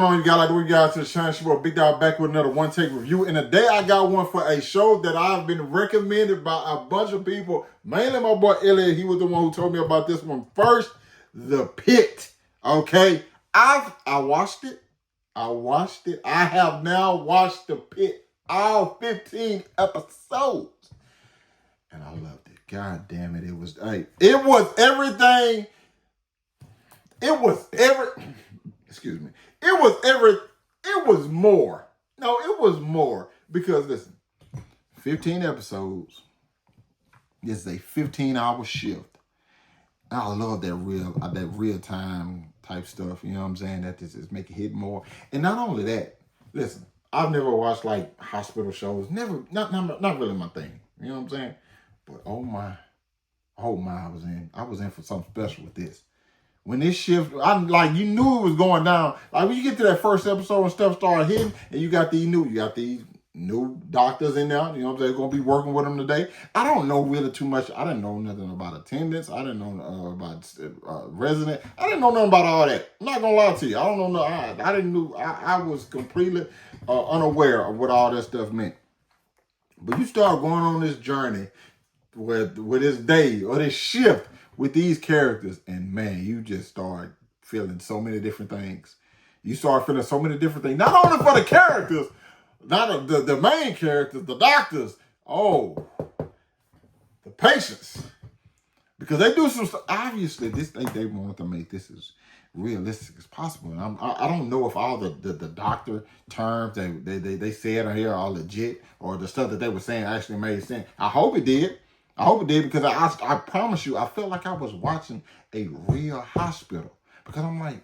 On you got like we got to the Shine Show, Big Dog back with another one take review. And today I got one for a show that I've been recommended by a bunch of people, mainly my boy Elliot. He was the one who told me about this one first. The Pitt. Okay. I watched it. I have now watched The Pitt, all 15 episodes. And I loved it. God damn it. It was everything. Excuse me. It was more. No, it was more. Because listen, 15 episodes. This is a 15-hour shift. And I love that real time type stuff. You know what I'm saying? That just make it hit more. And not only that, listen, I've never watched like hospital shows. Not really my thing. You know what I'm saying? But oh my, I was in for something special with this. When this shift, you knew it was going down. Like when you get to that first episode and stuff started hitting, and you got these new doctors in there. You know what I'm saying? Gonna be working with them today. I don't know really too much. I didn't know nothing about attendance. I didn't know about resident. I didn't know nothing about all that. I'm not gonna lie to you. I don't know. I didn't know. I was completely unaware of what all that stuff meant. But you start going on this journey with this day or this shift with these characters, and man, you just start feeling so many different things. You start feeling so many different things, not only for the characters, not the main characters, the doctors, the patients. Because they do some stuff. Obviously, they want to make this as realistic as possible. And I don't know if all the doctor terms they said on here are legit, or the stuff that they were saying actually made sense. I hope it did. Because I promise you, I felt like I was watching a real hospital. Because I'm like,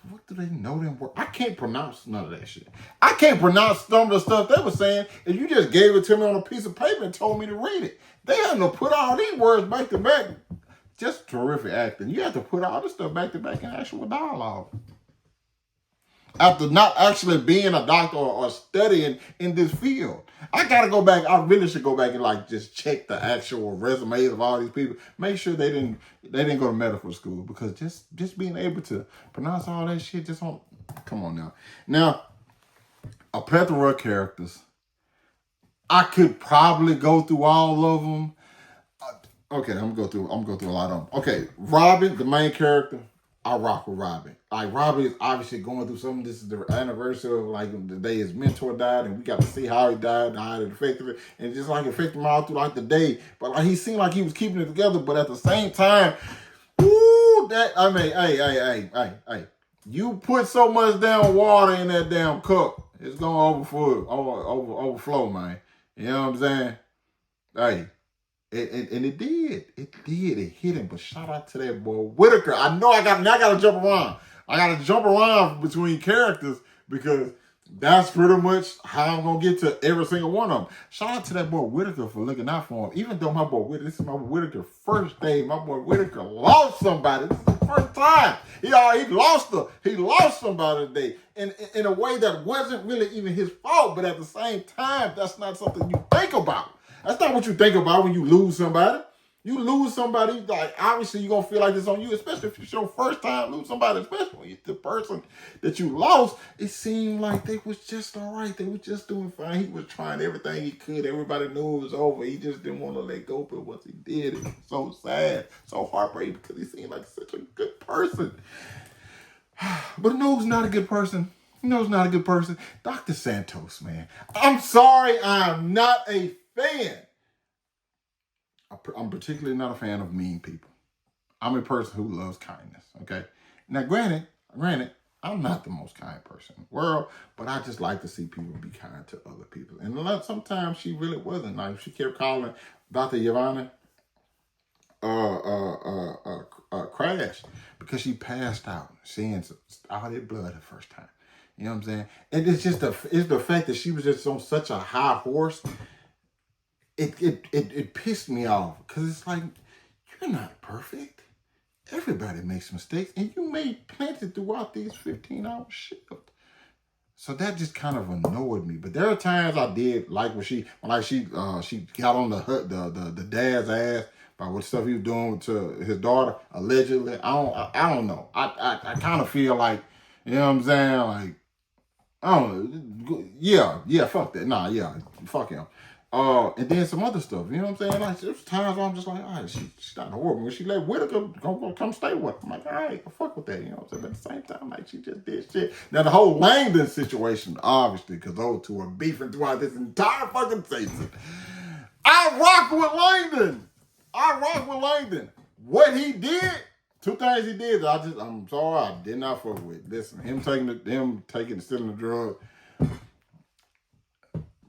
what do they know them work? I can't pronounce none of that shit. I can't pronounce some of the stuff they were saying. If you just gave it to me on a piece of paper and told me to read it, they had to put all these words back to back. Just terrific acting. You have to put all this stuff back to back in actual dialogue. After not actually being a doctor or studying in this field. I gotta go back. I really should go back and just check the actual resumes of all these people. Make sure they didn't go to medical school, because just being able to pronounce all that shit just don't. Come on now. Now, a plethora of characters. I could probably go through all of them. Okay, I'm gonna go through a lot of them. Okay, Robin, the main character. I rock with Robin. Like, Robin is obviously going through something. This is the anniversary of the day his mentor died, and we got to see how he died and how it affected him, and just affected him all through the day. But he seemed like he was keeping it together, but at the same time, hey, you put so much damn water in that damn cup, it's gonna overflow, man. You know what I'm saying? Hey. And it did. It hit him. But shout out to that boy Whitaker. I know I gotta jump around. I gotta jump around between characters, because that's pretty much how I'm gonna get to every single one of them. Shout out to that boy Whitaker for looking out for him. Even though this is my boy Whitaker first day, my boy Whitaker lost somebody. This is the first time. He lost somebody today. And in a way that wasn't really even his fault, but at the same time, that's not something you think about. That's not what you think about when you lose somebody. You lose somebody, obviously you're going to feel like this on you, especially if it's your first time lose somebody, especially when the person that you lost, it seemed like they was just all right. They were just doing fine. He was trying everything he could. Everybody knew it was over. He just didn't want to let go, but once he did, it was so sad, so heartbreaking, because he seemed like such a good person. But no, he's not a good person. Not a good person. Dr. Santos, man. I'm sorry, I'm not a fan. I'm particularly not a fan of mean people. I'm a person who loves kindness, okay? Now, granted, I'm not the most kind person in the world, but I just like to see people be kind to other people. And sometimes she really wasn't. Like, she kept calling Dr. Yvonne crash, because she passed out, seeing all that blood the first time. You know what I'm saying? And it's just it's the fact that she was just on such a high horse. It pissed me off, because it's like, you're not perfect. Everybody makes mistakes, and you made plenty throughout these 15-hour shifts. So that just kind of annoyed me. But there are times I did like when she got on the dad's ass by what stuff he was doing to his daughter allegedly. I don't know. I kind of feel like You know what I'm saying? Like, I don't know. Yeah, fuck that. Nah, yeah, fuck him. And then some other stuff. You know what I'm saying? Like, there's times where I'm just like, all right, she's not horrible. When she let Whitaker go come stay with him, I'm like, all right, fuck with that. You know what I'm saying? But at the same time, like, she just did shit. Now, the whole Langdon situation, obviously, because those two are beefing throughout this entire fucking season. I rock with Langdon. What he did, two things he did, I'm sorry, I did not fuck with. Listen, him stealing the drug,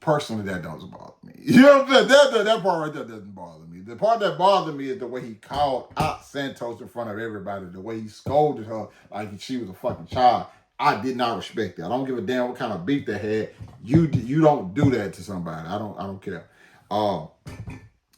personally, that doesn't bother me. You know what I'm saying? That part right there doesn't bother me. The part that bothered me is the way he called out Santos in front of everybody, the way he scolded her like she was a fucking child. I did not respect that. I don't give a damn what kind of beef they had. You don't do that to somebody. I don't care.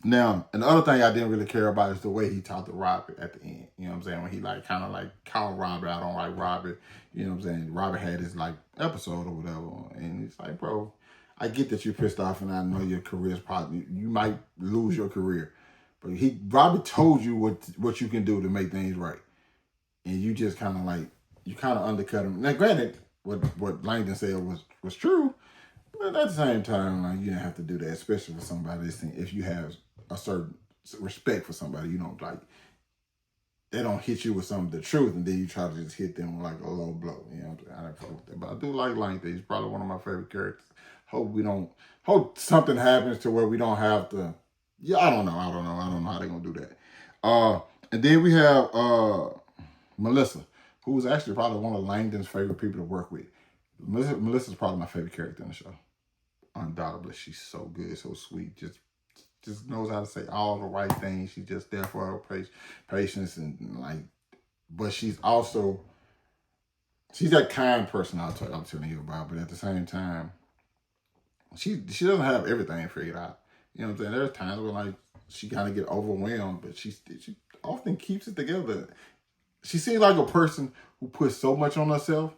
Now, and the other thing I didn't really care about is the way he talked to Robert at the end. You know what I'm saying? When he like kind of like called Robert out on like Robert. You know what I'm saying? Robert had his like episode or whatever, and he's like, bro, I get that you're pissed off, and I know your career's probably, you might lose your career, but Robert told you what you can do to make things right, and you just kind of like, you kind of undercut him. Now, granted, what Langdon said was true, but at the same time, like, you didn't have to do that, especially with somebody listening. If you have a certain respect for somebody, you don't like, they don't hit you with some of the truth, and then you try to just hit them with like a low blow. You know what I'm saying? I don't fuck with that, but I do like Langdon. He's probably one of my favorite characters. Hope something happens to where we don't have to. Yeah, I don't know how they're gonna do that. And then we have Melissa, who is actually probably one of Langdon's favorite people to work with. Melissa's probably my favorite character in the show. Undoubtedly, she's so good, so sweet. Just knows how to say all the right things. She's just there for her patience and like, but she's that kind person I'm telling you about. But at the same time, she doesn't have everything figured out. You know what I'm saying? There's times where like she kind of get overwhelmed, but she often keeps it together. She seems like a person who puts so much on herself.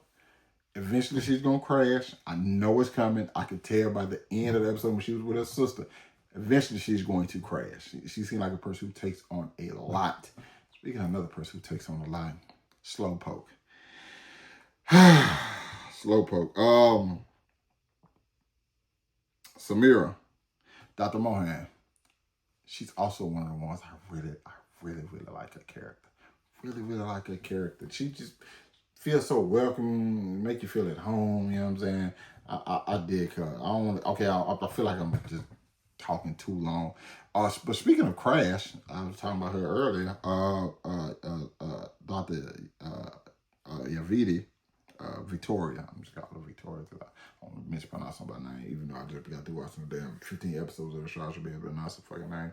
Eventually, she's gonna crash. I know it's coming. I could tell by the end of the episode when she was with her sister. Eventually, she's going to crash. She seems like a person who takes on a lot. Speaking of another person who takes on a lot, Slowpoke. Slowpoke. Samira, Dr. Mohan. She's also one of the ones I really like her character. Really like her character. She just feels so welcome, make you feel at home. You know what I'm saying? I dig her. I feel like I'm just talking too long. But speaking of Crash, I was talking about her earlier. Dr. Yavidi, Victoria. I'm just calling her Victoria because I don't mispronounce somebody's name, even though I just got through watching the damn 15 episodes of the show. I should be able to pronounce the fucking name.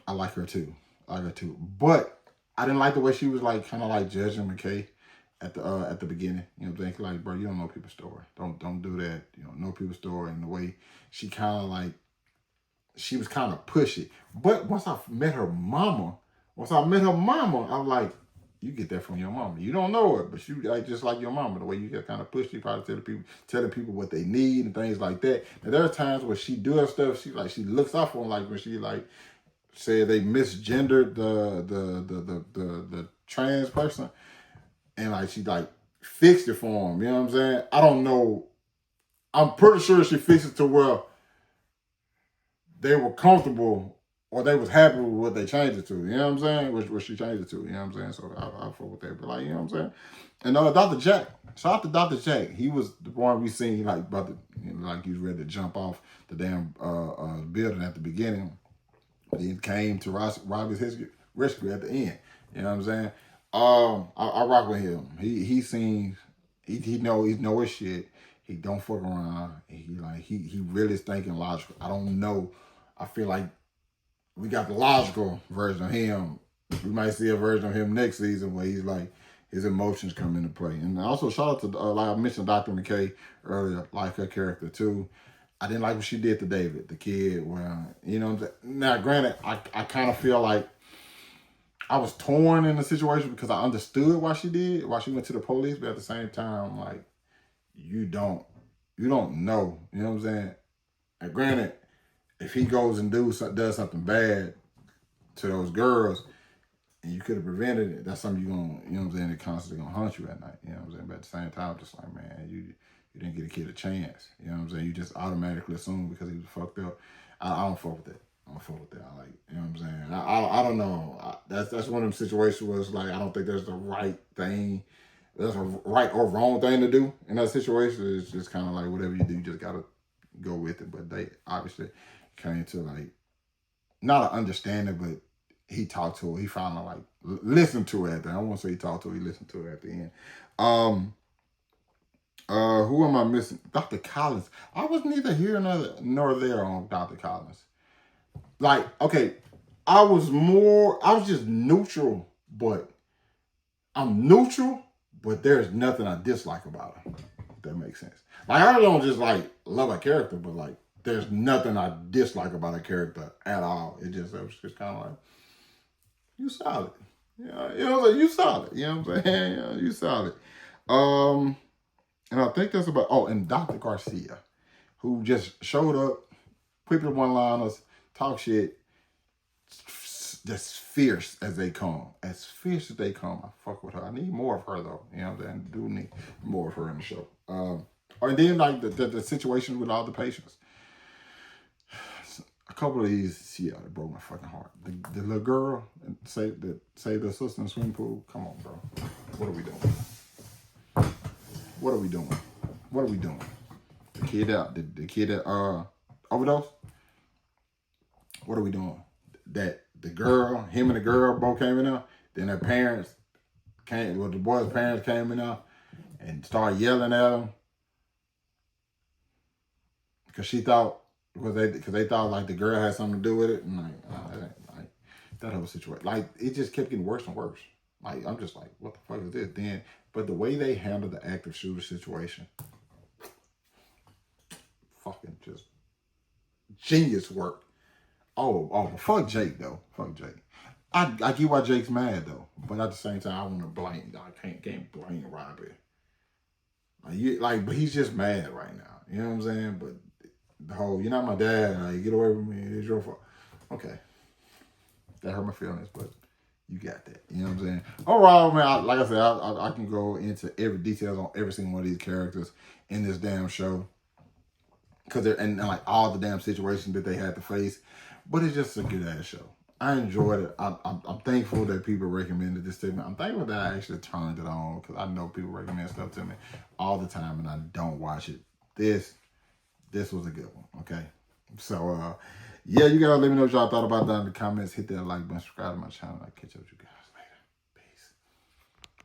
I like her too. But I didn't like the way she was like kind of like judging McKay at the beginning. You know what I'm saying? Like, bro, you don't know people's story. Don't do that. You don't know people's story. And the way she kind of like, she was kind of pushy. But once I met her mama, I was like, you get that from your mama. You don't know her, but you like just like your mama. The way you get kind of pushy, probably telling people what they need and things like that. And there are times where she does stuff. She looks up on, like when she like said they misgendered the trans person, and like she like fixed it for him. You know what I'm saying? I don't know. I'm pretty sure she fixed it to where they were comfortable or they was happy with what they changed it to. You know what I'm saying? What she changed it to. You know what I'm saying? So I fuck with that. But like, you know what I'm saying? And Dr. Jack. Shout out to Dr. Jack. He was the one we seen like about to, like he was ready to jump off the damn building at the beginning. He came to Robbie's rescue at the end. You know what I'm saying? I rock with him. He know his shit. He don't fuck around. He really is thinking logical. I don't know. I feel like we got the logical version of him. We might see a version of him next season where he's like, his emotions come into play. And also shout out to, like I mentioned Dr. McKay earlier, like her character too. I didn't like what she did to David, the kid. Where, you know, now granted, I kind of feel like I was torn in the situation because I understood why she went to the police, but at the same time, like, you don't know, you know what I'm saying? And granted, if he goes and does something bad to those girls, and you could have prevented it, that's something you're going to, you know what I'm saying, it constantly going to haunt you at night. You know what I'm saying? But at the same time, just like, man, you didn't get a kid a chance. You know what I'm saying? You just automatically assume because he was fucked up. I don't fuck with that. I don't fuck with that. I like, you know what I'm saying? I don't know. That's one of them situations where it's like, I don't think there's the right thing. There's a right or wrong thing to do in that situation. It's just kind of like whatever you do, you just got to go with it. But they obviously came to like, not an understanding, but he talked to her. He finally like listened to her at the end. I won't say he talked to her. He listened to her at the end. Who am I missing? Dr. Collins. I was neither here nor there on Dr. Collins. Like, okay, I was just neutral, but I'm neutral, but there's nothing I dislike about her. If that makes sense. Like, I don't just like love her character, but like, there's nothing I dislike about her character at all. It was just kind of like, you solid. Yeah, you know what I'm saying? You solid. You know what I'm saying? Yeah, you solid. And I think that's about, and Dr. Garcia, who just showed up, quick with one-liners, talk shit, just fierce as they come. As fierce as they come. I fuck with her. I need more of her, though. You know what I'm saying? I do need more of her in the show. And then, like, the situation with all the patients. A couple of these, yeah, they broke my fucking heart. The little girl, say the sister in the swimming pool. Come on, bro. What are we doing? What are we doing? What are we doing? The kid that overdosed. What are we doing? That him and the girl both came in there. Then their parents the boy's parents came in there and started yelling at him because they thought like the girl had something to do with it, and like that whole situation. Like it just kept getting worse and worse. Like I'm just like, what the fuck is this? Then, but the way they handled the active shooter situation, fucking just genius work. Oh, fuck Jake though. Fuck Jake. I get why Jake's mad though, but at the same time, I want to blame. I can't blame Robbie. But he's just mad right now. You know what I'm saying? But the whole, you're not my dad. Like, get away from me. It's your fault. Okay, that hurt my feelings, but you got that. You know what I'm saying? Overall, man, like I said, I can go into every details on every single one of these characters in this damn show. Because and like all the damn situations that they had to face. But it's just a good ass show. I enjoyed it. I'm thankful that people recommended this to me. I'm thankful that I actually turned it on because I know people recommend stuff to me all the time and I don't watch it. This was a good one. Okay. So yeah, you guys let me know what y'all thought about that in the comments. Hit that like button, subscribe to my channel. I'll catch up with you guys.